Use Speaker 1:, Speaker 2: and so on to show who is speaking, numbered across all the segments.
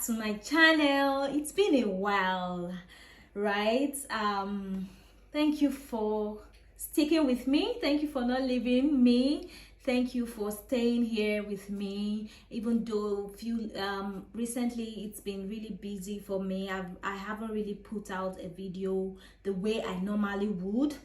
Speaker 1: to my channel. It's been a while, right? Thank you for sticking with me. Thank you for not leaving me. Thank you for staying here with me, even though recently it's been really busy for me. I haven't really put out a video the way I normally would.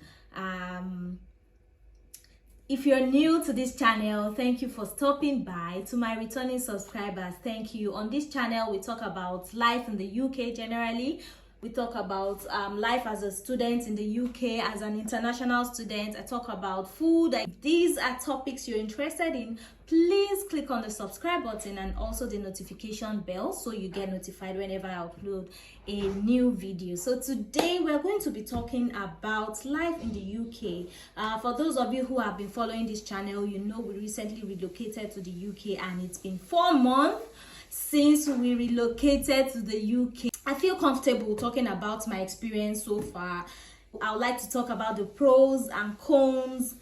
Speaker 1: If you're new to this channel, thank you for stopping by. To my returning subscribers, thank you. On this channel, we talk about life in the UK generally. We talk about life as a student in the UK, as an international student. I talk about food. If these are topics you're interested in, please click on the subscribe button and also the notification bell so you get notified whenever I upload a new video. So today we're going to be talking about life in the UK. For those of you who have been following this channel, you know we recently relocated to the UK and it's been 4 months since we relocated to the UK. I feel comfortable talking about my experience so far. I would like to talk about the pros and cons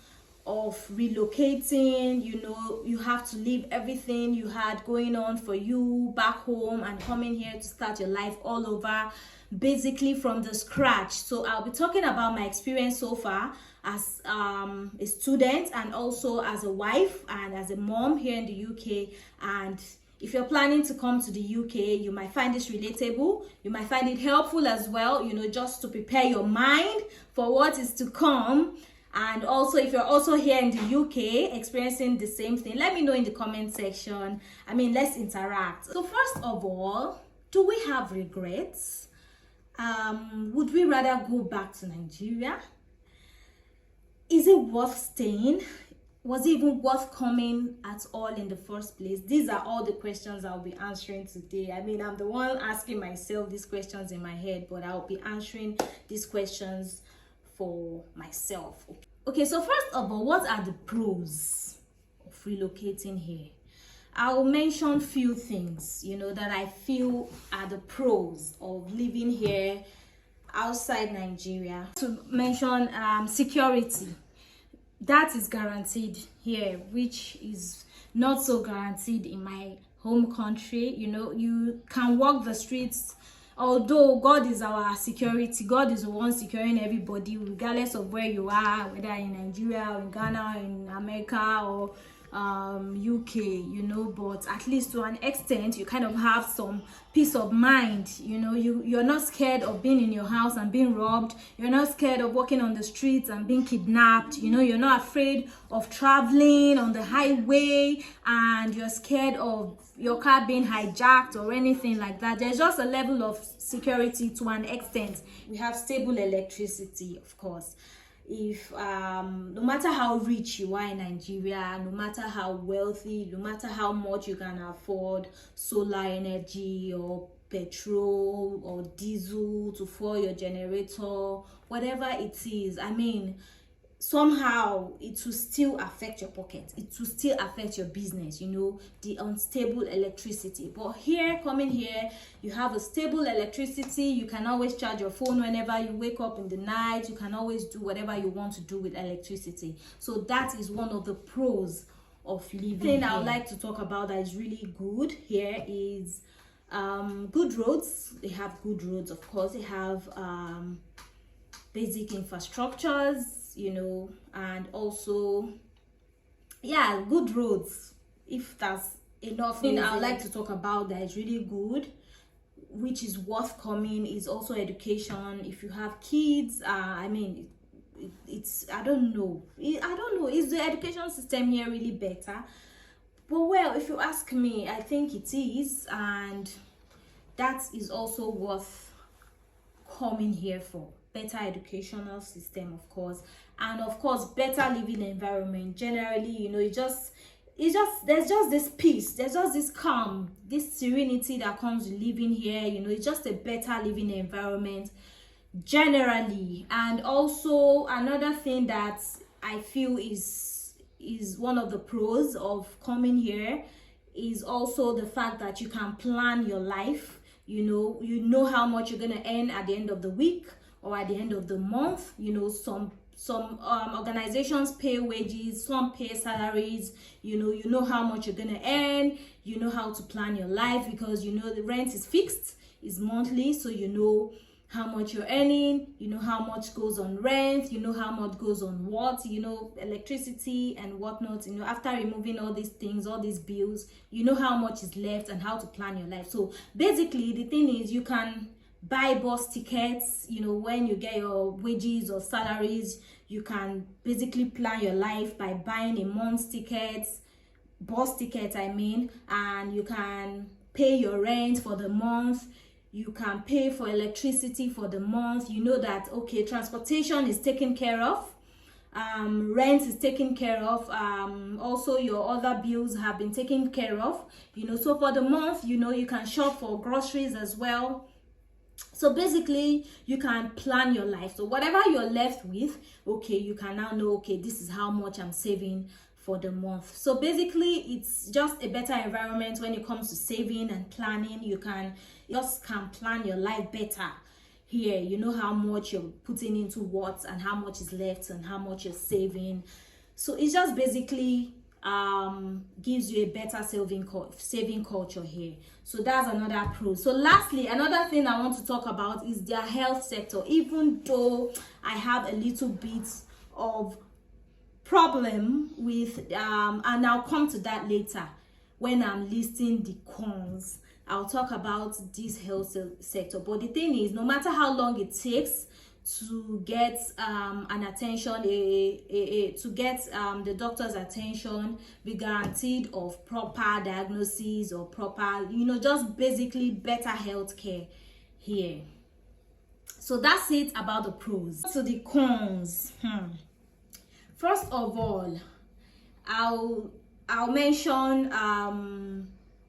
Speaker 1: of relocating. You know, you have to leave everything you had going on for you back home and coming here to start your life all over, basically from the scratch. So I'll be talking about my experience so far as a student and also as a wife and as a mom here in the UK. And if you're planning to come to the UK, you might find this relatable. You might find it helpful as well, you know, just to prepare your mind for what is to come. And also, if you're also here in the UK experiencing the same thing, let me know in the comment section. I mean, let's interact. So first of all, do we have regrets? Would we rather go back to Nigeria? Is it worth staying? Was it even worth coming at all in the first place? These are all the questions I'll be answering today. I mean, I'm the one asking myself these questions in my head, but I'll be answering these questions for myself. Okay, so first of all, what are the pros of relocating here? I'll mention few things, you know, that I feel are the pros of living here outside Nigeria. To mention security. That is guaranteed here, which is not so guaranteed in my home country. You know, you can walk the streets, although God is our security. God is the one securing everybody, regardless of where you are, whether in Nigeria or in Ghana or in America or UK, you know. But at least to an extent you kind of have some peace of mind. You know, you're not scared of being in your house and being robbed. You're not scared of walking on the streets and being kidnapped. You know, you're not afraid of traveling on the highway and you're scared of your car being hijacked or anything like that. There's just a level of security to an extent. We have stable electricity, of course. If no matter how rich you are in Nigeria, no matter how wealthy, no matter how much you can afford solar energy or petrol or diesel to fuel your generator, whatever it is, I mean, somehow it will still affect your pocket. It will still affect your business, you know, the unstable electricity. But here, coming here, you have a stable electricity. You can always charge your phone whenever you wake up in the night. You can always do whatever you want to do with electricity. So that is one of the pros of living here. The thing I would like to talk about that is really good here is good roads. They have good roads, of course. They have basic infrastructures, you know, and also, yeah, good roads. If that's enough thing I would like to talk about that is really good, which is worth coming, is also education. If you have kids, I mean, it's I don't know, is the education system here really better? But well, if you ask me, I think it is, and that is also worth coming here for. Better educational system, of course, and of course better living environment generally. You know, there's just this peace, there's just this calm, this serenity that comes with living here. You know, it's just a better living environment generally. And also another thing that I feel is one of the pros of coming here is also the fact that you can plan your life. You know how much you're going to earn at the end of the week or at the end of the month. You know, some Some organizations pay wages, some pay salaries. You know how much you're gonna earn. You know how to plan your life, because you know the rent is fixed, is monthly, so you know how much you're earning, you know how much goes on rent, you know how much goes on what, you know, electricity and whatnot. You know, after removing all these things, all these bills, you know how much is left and how to plan your life. So basically the thing is, you can buy bus tickets. You know, when you get your wages or salaries, you can basically plan your life by buying a month's tickets, bus tickets I mean, and you can pay your rent for the month. You can pay for electricity for the month. You know that, okay, transportation is taken care of, rent is taken care of, also your other bills have been taken care of, you know. So for the month, you know, you can shop for groceries as well. So basically you can plan your life. So whatever you're left with, okay, you can now know, okay, this is how much I'm saving for the month. So basically it's just a better environment when it comes to saving and planning. You can plan your life better here. You know how much you're putting into what and how much is left and how much you're saving. So it's just basically gives you a better saving culture here. So that's another pro. So lastly, another thing I want to talk about is their health sector. Even though I have a little bit of problem with and I'll come to that later when I'm listing the cons. I'll talk about this health sector. But the thing is, no matter how long it takes to get an attention, to get the doctor's attention, be guaranteed of proper diagnosis or proper, you know, just basically better health care here. So that's it about the pros. So the cons. First of all, I'll mention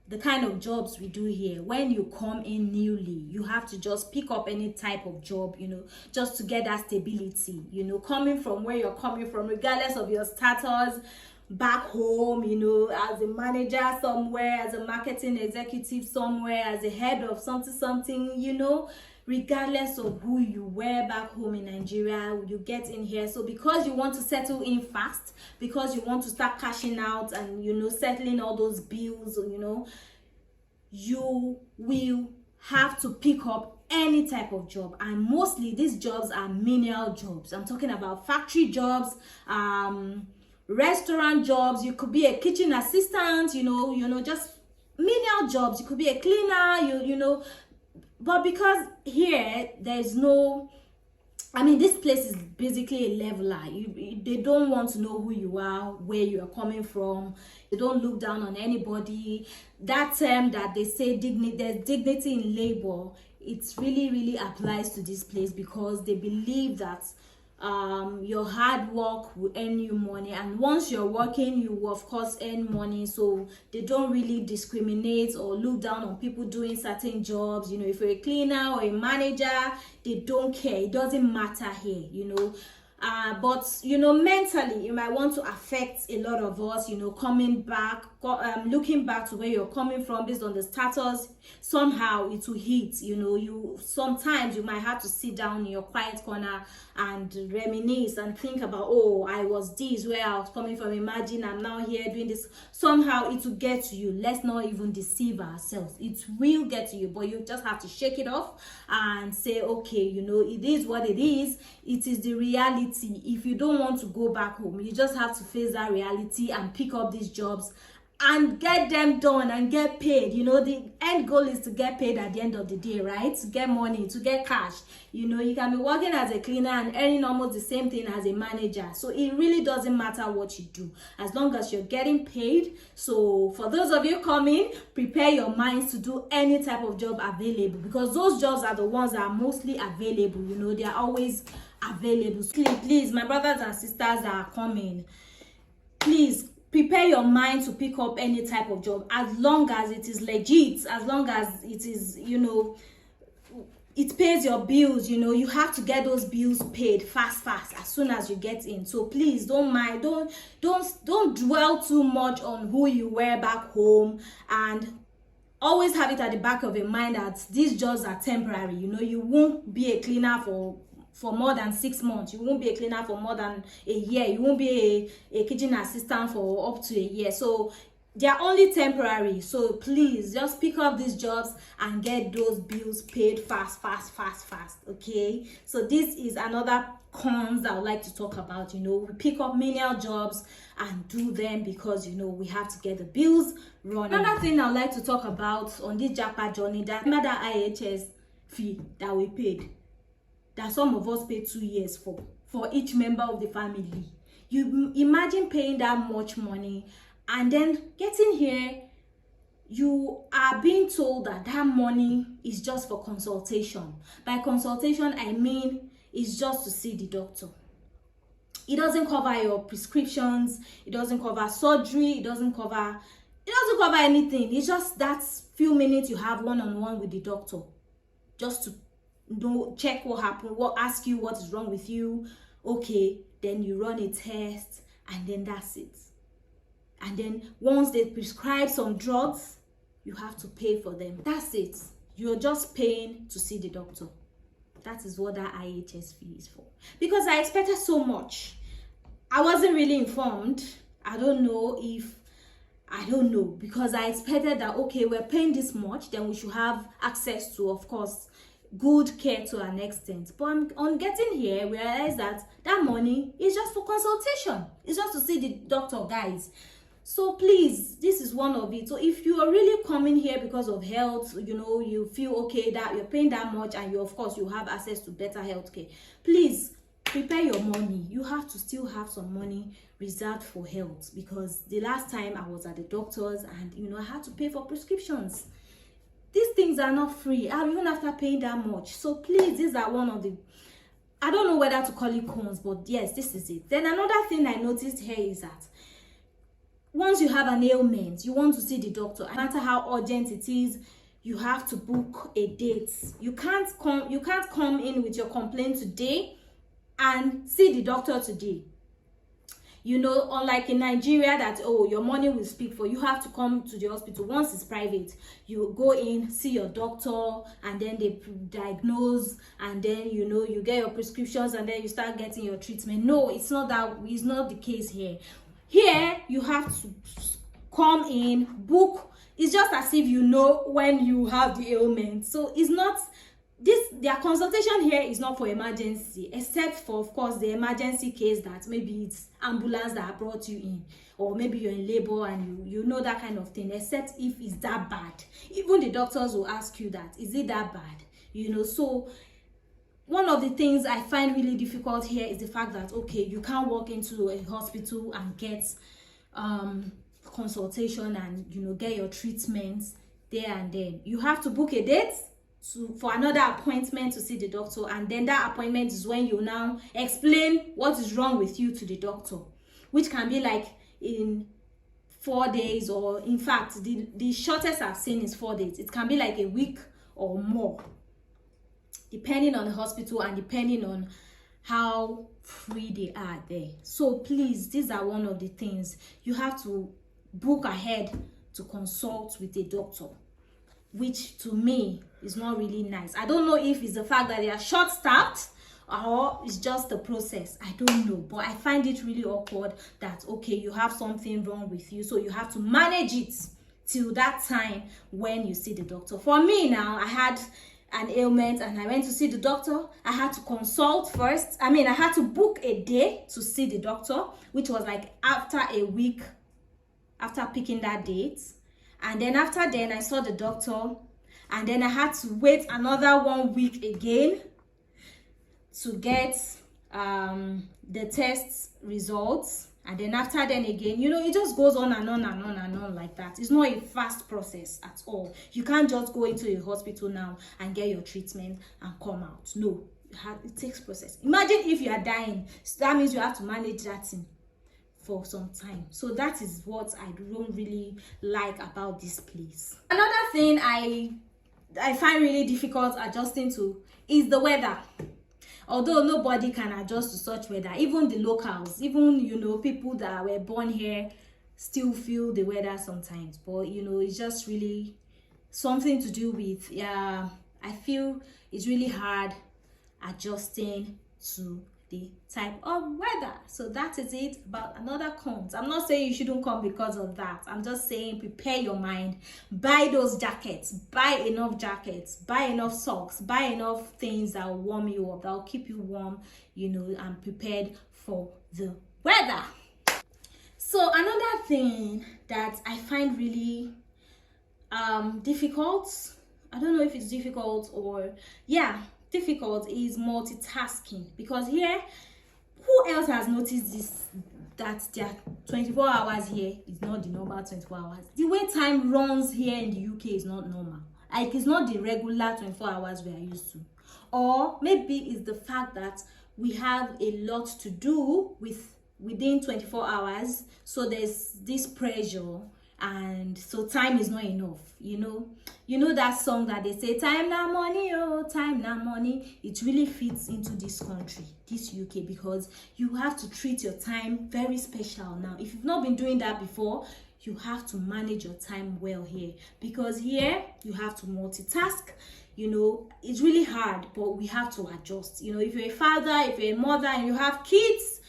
Speaker 1: the kind of jobs we do here. When you come in newly, you have to just pick up any type of job, you know, just to get that stability, you know, coming from where you're coming from, regardless of your status back home, you know, as a manager somewhere, as a marketing executive somewhere, as a head of something, you know, regardless of who you were back home in Nigeria, you get in here. So because you want to settle in fast, because you want to start cashing out and, you know, settling all those bills, you know, you will have to pick up any type of job. And mostly these jobs are menial jobs. I'm talking about factory jobs, restaurant jobs. You could be a kitchen assistant, you know, just menial jobs. You could be a cleaner, you know. But because here there's no, I mean, this place is basically a leveler. They don't want to know who you are, where you are coming from. They don't look down on anybody. That term that they say there's dignity in labor, it really applies to this place, because they believe that your hard work will earn you money, and once you're working, you will of course earn money. So they don't really discriminate or look down on people doing certain jobs. You know, if you're a cleaner or a manager, they don't care. It doesn't matter here, you know. But you know, mentally it might want to affect a lot of us, you know, coming back, looking back to where you're coming from based on the status. Somehow it will hit, you know. Sometimes you might have to sit down in your quiet corner and reminisce and think about, oh, I was this, where I was coming from, imagine I'm now here doing this. Somehow it will get to you. Let's not even deceive ourselves. It will get to you, but you just have to shake it off and say, okay, you know, it is what it is. It is the reality. If you don't want to go back home, you just have to face that reality and pick up these jobs and get them done and get paid. You know, the end goal is to get paid at the end of the day, right? To get money, to get cash. You know, you can be working as a cleaner and earning almost the same thing as a manager. So it really doesn't matter what you do, as long as you're getting paid. So for those of you coming, prepare your minds to do any type of job available, because those jobs are the ones that are mostly available. You know, they are always available. Please, my brothers and sisters that are coming, please prepare your mind to pick up any type of job, as long as it is legit, as long as it is, you know, it pays your bills. You know, you have to get those bills paid fast as soon as you get in. So please don't mind, don't dwell too much on who you were back home, and always have it at the back of your mind that these jobs are temporary. You know, you won't be a cleaner for for more than 6 months. You won't be a cleaner for more than a year. You won't be a kitchen assistant for up to a year. So they are only temporary. So please just pick up these jobs and get those bills paid fast. Okay, so this is another cons that I would like to talk about. We pick up menial jobs and do them because we have to get the bills running. Another thing I would like to talk about on this Japa journey, that IHS fee that we paid, that some of us paid 2 years for each member of the family. You imagine paying that much money, and then getting here, you are being told that money is just for consultation. By consultation, I mean it's just to see the doctor. It doesn't cover your prescriptions, it doesn't cover surgery, it doesn't cover anything. It's just that few minutes you have one-on-one with the doctor, just to check what happened, ask you what is wrong with you. Okay, then you run a test, and then that's it. And then once they prescribe some drugs, you have to pay for them. That's it. You're just paying to see the doctor. That is what that IHS fee is for. Because I expected so much. I wasn't really informed. I don't know, because I expected that, okay, we're paying this much, then we should have access to, of course, good care to an extent. But on getting here, we realized that money is just for consultation. It's just to see the doctor, guys. So please, this is one of it. So if you are really coming here because of health, you feel okay that you're paying that much, and you have access to better health care, please prepare your money. You have to still have some money reserved for health, because the last time I was at the doctor's and I had to pay for prescriptions. These things are not free, even after paying that much. So please, these are one of the, I don't know whether to call it cons, but yes, this is it. Then another thing I noticed here is that once you have an ailment, you want to see the doctor, no matter how urgent it is, you have to book a date. You can't come in with your complaint today and see the doctor today. Unlike in Nigeria, that your money will speak for you. You have to come to the hospital. Once it's private, you go in, see your doctor, and then they diagnose, and then you get your prescriptions, and then you start getting your treatment. No, it's not the case here. Here, you have to come in, book. It's just as if when you have the ailment. So it's not, their consultation here is not for emergency, except for, of course, the emergency case that maybe it's ambulance that brought you in, or maybe you're in labor and you know that kind of thing, except if it's that bad. Even the doctors will ask you that, is it that bad? So one of the things I find really difficult here is the fact that, okay, you can't walk into a hospital and get consultation and get your treatments there and then. You have to book a date for another appointment to see the doctor, and then that appointment is when you now explain what is wrong with you to the doctor, which can be like in 4 days, or in fact the shortest I've seen is 4 days. It can be like a week or more, depending on the hospital and depending on how free they are there. So please, these are one of the things. You have to book ahead to consult with a doctor, which to me is not really nice. I don't know if it's the fact that they are short-staffed or it's just the process. I don't know, but I find it really awkward that, okay, you have something wrong with you, so you have to manage it till that time when you see the doctor. For me now, I had an ailment and I went to see the doctor. I had to consult first. I had to book a day to see the doctor, which was like after a week after picking that date. And then after then, I saw the doctor, and then I had to wait another 1 week again to get the test results. And then after then again, it just goes on and on and on and on like that. It's not a fast process at all. You can't just go into a hospital now and get your treatment and come out. No, it takes process. Imagine if you are dying. So that means you have to manage that thing for some time. So that is what I don't really like about this place. Another thing I find really difficult adjusting to is the weather. Although nobody can adjust to such weather, even the locals, even people that were born here still feel the weather sometimes. But it's just really something to do with, I feel it's really hard adjusting to the type of weather. So that is it about another cons. I'm not saying you shouldn't come because of that. I'm just saying prepare your mind, buy those jackets, buy enough jackets, buy enough socks, buy enough things that will warm you up, that will keep you warm, and prepared for the weather. So another thing that I find really difficult, I don't know if it's difficult or difficult, is multitasking. Because here, who else has noticed this, that their 24 hours here is not the normal 24 hours? The way time runs here in the UK is not normal. Like, it's not the regular 24 hours we are used to. Or maybe it's the fact that we have a lot to do within 24 hours, so there's this pressure, and so time is not enough. You know that song that they say, time na money, oh, time na money. It really fits into this country, this UK, because you have to treat your time very special now. If you've not been doing that before, you have to manage your time well here, because here you have to multitask. It's really hard, but we have to adjust. If you're a father, if you're a mother, and you have kids,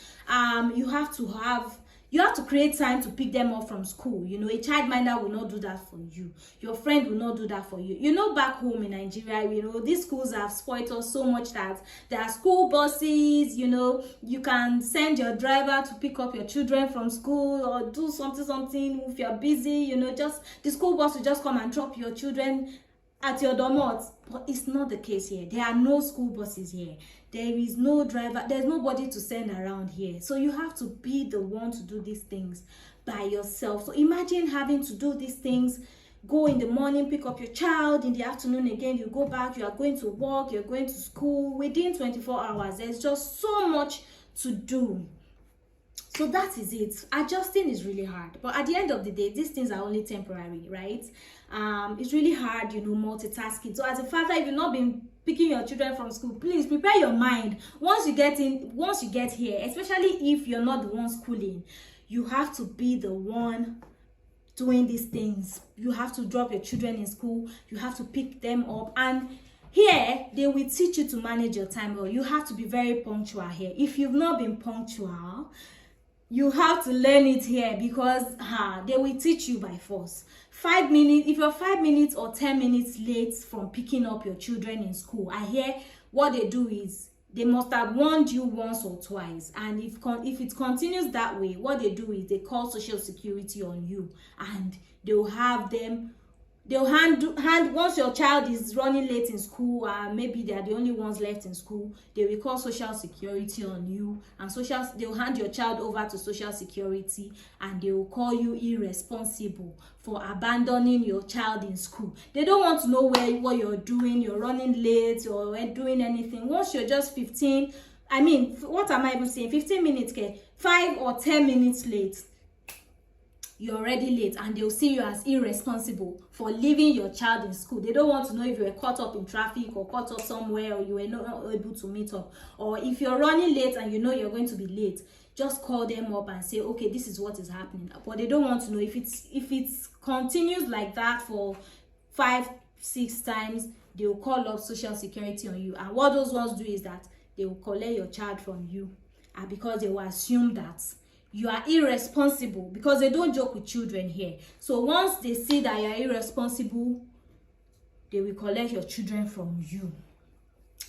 Speaker 1: you have to create time to pick them up from school. A childminder will not do that for you. Your friend will not do that for you. Back home in Nigeria, these schools have spoiled us so much that there are school buses. You can send your driver to pick up your children from school, or do something if you're busy. Just the school bus will just come and drop your children at your domot. But it's not the case here. There are no school buses here. There is no driver. There's nobody to send around here. So you have to be the one to do these things by yourself. So imagine having to do these things. Go in the morning, pick up your child. In the afternoon again, you go back. You are going to work. You're going to school. Within 24 hours, there's just so much to do. So that is it. Adjusting is really hard. But at the end of the day, these things are only temporary, right? It's really hard, multitasking. So as a father, if you've not been picking your children from school, please prepare your mind. Once you get here, especially if you're not the one schooling, you have to be the one doing these things. You have to drop your children in school. You have to pick them up. And here, they will teach you to manage your time well. You have to be very punctual here. If you've not been punctual, you have to learn it here, because they will teach you by force. 5 minutes, if you're 5 minutes or 10 minutes late from picking up your children in school, I hear what they do is they must have warned you once or twice. And if it continues that way, what they do is they call social security on you, and they'll hand once your child is running late in school, maybe they are the only ones left in school, they will call social security on you, and they'll hand your child over to social security, and they will call you irresponsible for abandoning your child in school. They don't want to know what you're doing. You're running late or doing anything. Once you're just 15, what am I even saying, 15 minutes, 5 or 10 minutes late, you're already late, and they'll see you as irresponsible for leaving your child in school. They don't want to know if you were caught up in traffic or caught up somewhere, or you were not able to meet up. Or if you're running late and you're going to be late, just call them up and say, okay, this is what is happening. But they don't want to know. If it continues like that for 5-6 times, they will call up social security on you. And what those ones do is that they will collect your child from you, because they will assume that you are irresponsible, because they don't joke with children here. So once they see that you are irresponsible, they will collect your children from you.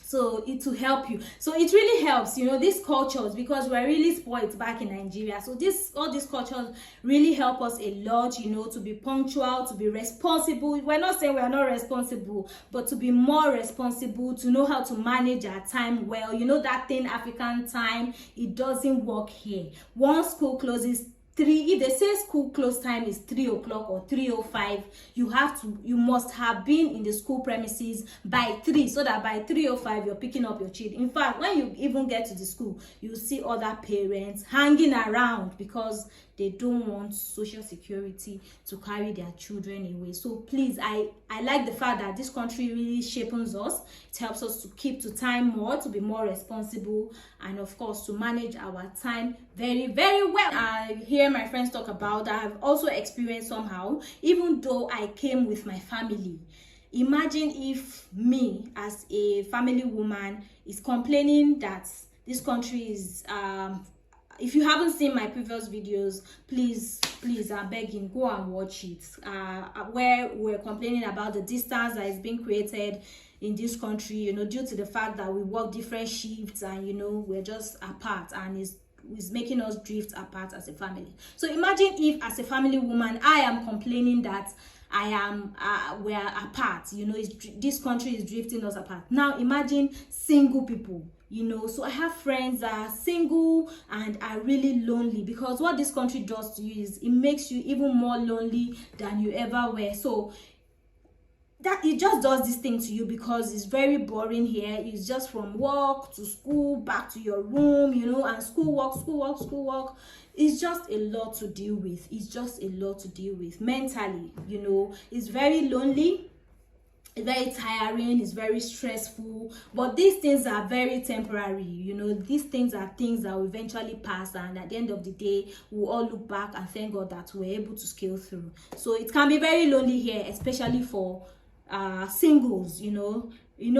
Speaker 1: So it will help you. So it really helps, these cultures, because we're really spoiled back in Nigeria. So all these cultures really help us a lot, to be punctual, to be responsible. We're not saying we're not responsible, but to be more responsible, to know how to manage our time well. That thing, African time, it doesn't work here. Once school closes, if they say school close time is 3 o'clock or 3:05, you must have been in the school premises by 3, so that by 3:05 you're picking up your child. In fact, when you even get to the school, you see other parents hanging around, because they don't want social security to carry their children away. So please, I like the fact that this country really shapes us. It helps us to keep to time more, to be more responsible, and of course to manage our time very, very well. I hear my friends talk about that. I've also experienced somehow, even though I came with my family. Imagine if me as a family woman is complaining that this country is if you haven't seen my previous videos, please I'm begging, go and watch it, where we're complaining about the distance that is being created in this country, you know, due to the fact that we work different shifts, and you know, we're just apart, and is making us drift apart as a family. So imagine if, as a family woman, I am complaining that I am we're apart, you know, this country is drifting us apart. Now imagine single people, you know. So I have friends that are single and are really lonely, because what this country does to you is it makes you even more lonely than you ever were. So that it just does this thing to you, because it's very boring here. It's just from work to school, back to your room, you know, and school work. It's just a lot to deal with. It's just a lot to deal with mentally, you know. It's very lonely, it's very tiring, it's very stressful. But these things are very temporary, you know. These things are things that will eventually pass, and at the end of the day, we'll all look back and thank God that we're able to scale through. So it can be very lonely here, especially for singles, you know.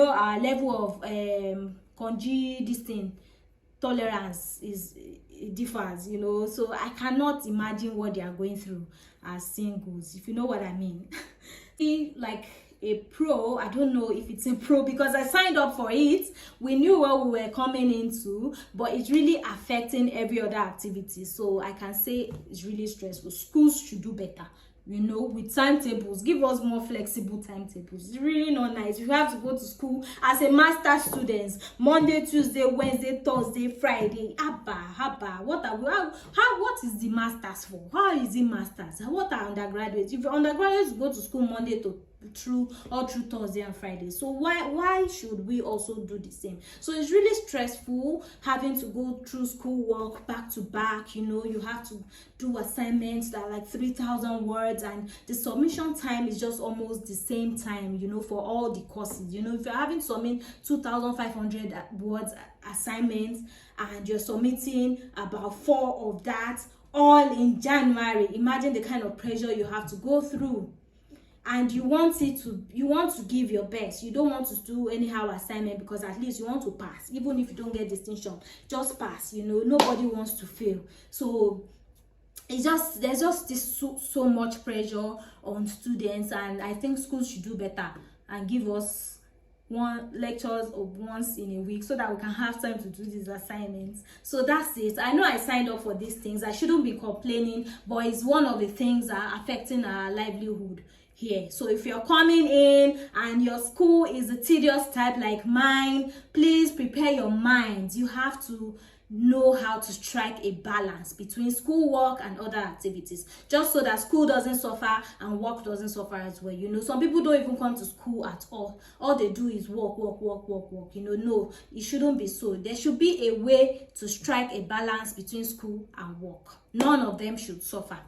Speaker 1: Our level of this thing, tolerance it differs, you know. So I cannot imagine what they are going through as singles, if you know what I mean. Like a pro, I don't know if it's a pro, because I signed up for it. We knew what we were coming into, but it's really affecting every other activity. So I can say it's really stressful. Schools should do better, you know, with timetables. Give us more flexible timetables. It's really not nice. You have to go to school as a master's student Monday, Tuesday, Wednesday, Thursday, Friday. Haba. What is the masters for? How is it masters? What are undergraduates? If you're undergraduates, go to school Monday to through Thursday and Friday. So why should we also do the same? So it's really stressful having to go through school work back to back. You know, you have to do assignments that are like 3,000 words, and the submission time is just almost the same time, you know, for all the courses. You know, if you're having to submit 2,500 words assignments, and you're submitting about 4 of that all in January, imagine the kind of pressure you have to go through. And you want to give your best. You don't want to do anyhow assignment, because at least you want to pass. Even if you don't get distinction, just pass, you know. Nobody wants to fail. So there's just this so much pressure on students, and I think schools should do better and give us lectures of once in a week, so that we can have time to do these assignments. So that's it. I know I signed up for these things. I shouldn't be complaining, but it's one of the things that are affecting our livelihood here. So if you're coming in and your school is a tedious type like mine, please prepare your mind. You have to know how to strike a balance between school work and other activities, just so that school doesn't suffer and work doesn't suffer as well. You know, some people don't even come to school at all they do is work. You know, no, it shouldn't be so. There should be a way to strike a balance between school and work. None of them should suffer.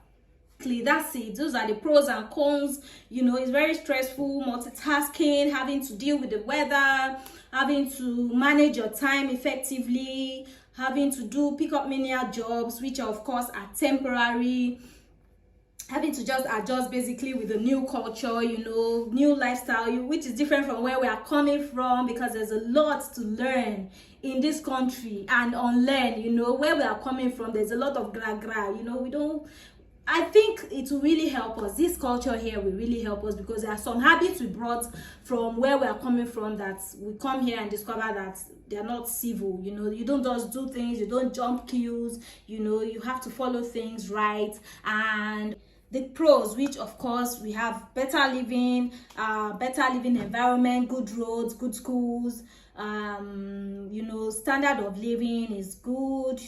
Speaker 1: That's it. Those are the pros and cons. You know, it's very stressful, multitasking, having to deal with the weather, having to manage your time effectively, having to pick up menial jobs, which of course are temporary, having to just adjust basically with the new culture, you know, new lifestyle, which is different from where we are coming from, because there's a lot to learn in this country and unlearn. You know, where we are coming from, there's a lot of gra, you know. I think it will really help us. This culture here will really help us, because there are some habits we brought from where we are coming from that we come here and discover that they're not civil. You know, you don't just do things, you don't jump queues, you know, you have to follow things right. And the pros, which of course we have better living environment, good roads, good schools, you know, standard of living is good.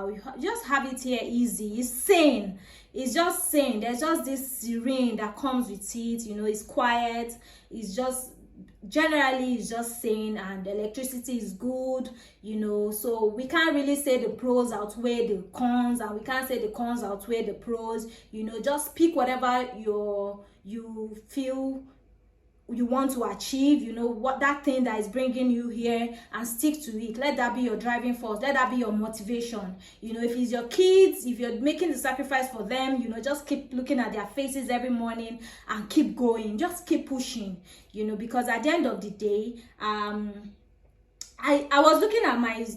Speaker 1: We just have it here easy. It's sane. It's just sane. There's just this serene that comes with it. You know, it's quiet. It's just generally it's just sane, and the electricity is good. You know, so we can't really say the pros outweigh the cons, and we can't say the cons outweigh the pros. You know, just pick whatever you feel you want to achieve, what that thing that is bringing you here, and stick to it. Let that be your driving force. Let that be your motivation. If it's your kids, if you're making the sacrifice for them, just keep looking at their faces every morning and keep going. Just keep pushing, because at the end of the day, I was looking at my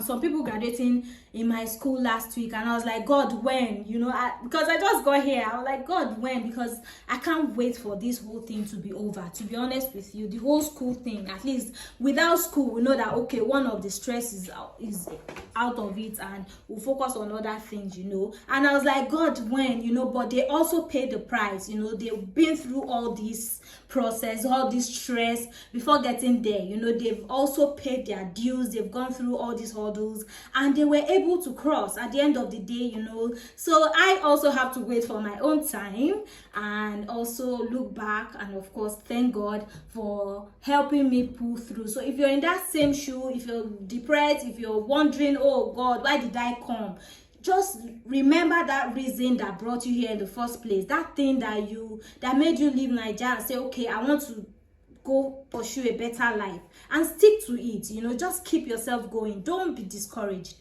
Speaker 1: some people graduating in my school last week, and I was like, God, when? Because I just got here, I was like, God, when? Because I can't wait for this whole thing to be over. To be honest with you, the whole school thing, at least without school, we know that, okay, one of the stress is out of it, and we'll focus on other things, and I was like, God, when? But they also paid the price. They've been through all this process, all this stress before getting there. They've also paid their dues. They've gone through all these hurdles, and they were able to cross at the end of the day. So I also have to wait for my own time, and also look back, and of course thank God for helping me pull through. So if you're in that same shoe, if you're depressed, if you're wondering, oh God, why did I come, just remember that reason that brought you here in the first place, that thing that made you leave Nigeria and say, okay, I want to go pursue a better life, and stick to it. Just keep yourself going. Don't be discouraged.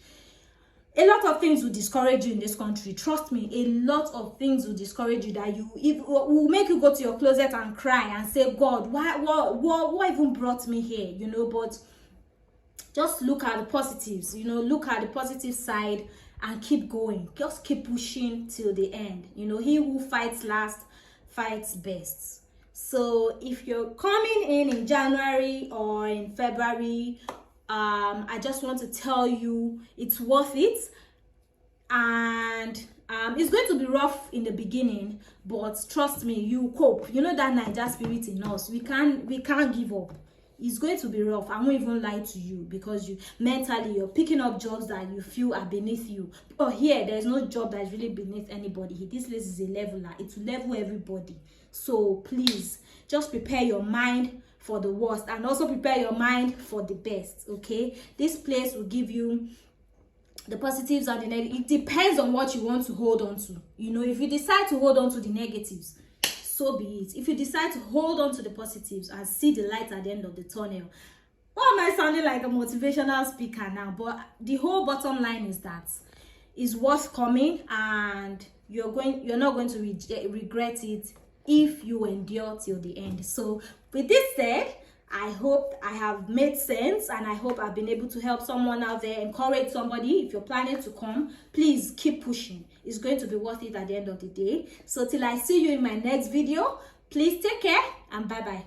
Speaker 1: A lot of things will discourage you in this country. Trust me, a lot of things will discourage you, that will make you go to your closet and cry and say, God, what even brought me here? But just look at the positives. Look at the positive side and keep going. Just keep pushing till the end. He who fights last fights best. So if you're coming in January or in February, I just want to tell you it's worth it, and it's going to be rough in the beginning, but trust me, you cope. That Niger spirit in us, we can't give up. It's going to be rough. I won't even lie to you, because you're picking up jobs that you feel are beneath you. But here, there's no job that is really beneath anybody. This place is a leveler. It will level everybody. So please, just prepare your mind for the worst, and also prepare your mind for the best. Okay, this place will give you the positives and the negatives. It depends on what you want to hold on to. If you decide to hold on to the negatives, so be it. If you decide to hold on to the positives and see the light at the end of the tunnel. Why am I sounding like a motivational speaker now? But the whole bottom line is that it's worth coming, and you're not going to regret it if you endure till the end. So with this said, I hope I have made sense, and I hope I've been able to help someone out there, encourage somebody. If you're planning to come, please keep pushing. It's going to be worth it at the end of the day. So till I see you in my next video, please take care, and bye-bye.